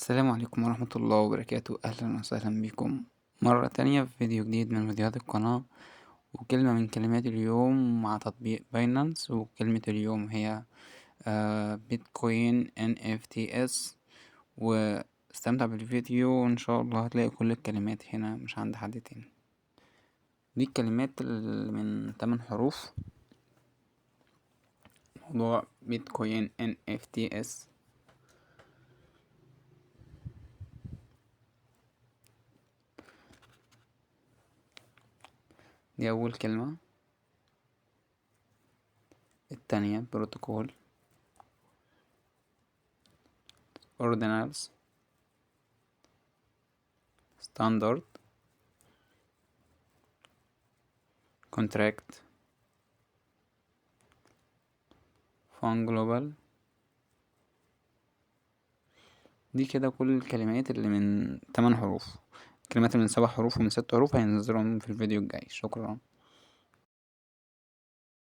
السلام عليكم ورحمة الله وبركاته، أهلا وسهلا بكم مرة تانية في فيديو جديد من فيديوهات القناة. وكلمة من كلمات اليوم مع تطبيق باينانس، وكلمة اليوم هي بيتكوين NFTs. واستمتع بالفيديو وإن شاء الله هتلاقي كل الكلمات هنا مش عند حد تاني. دي الكلمات اللي من 8 حروف. موضوع بيتكوين NFTs. دي أول كلمة. التانية بروتوكول ordinals standard contract فان جلوبال. دي كده كل الكلمات اللي من 8 حروف. الكلمات اللي من 7 حروف ومن 6 حروف هينزلهم في الفيديو الجاي. شكرا.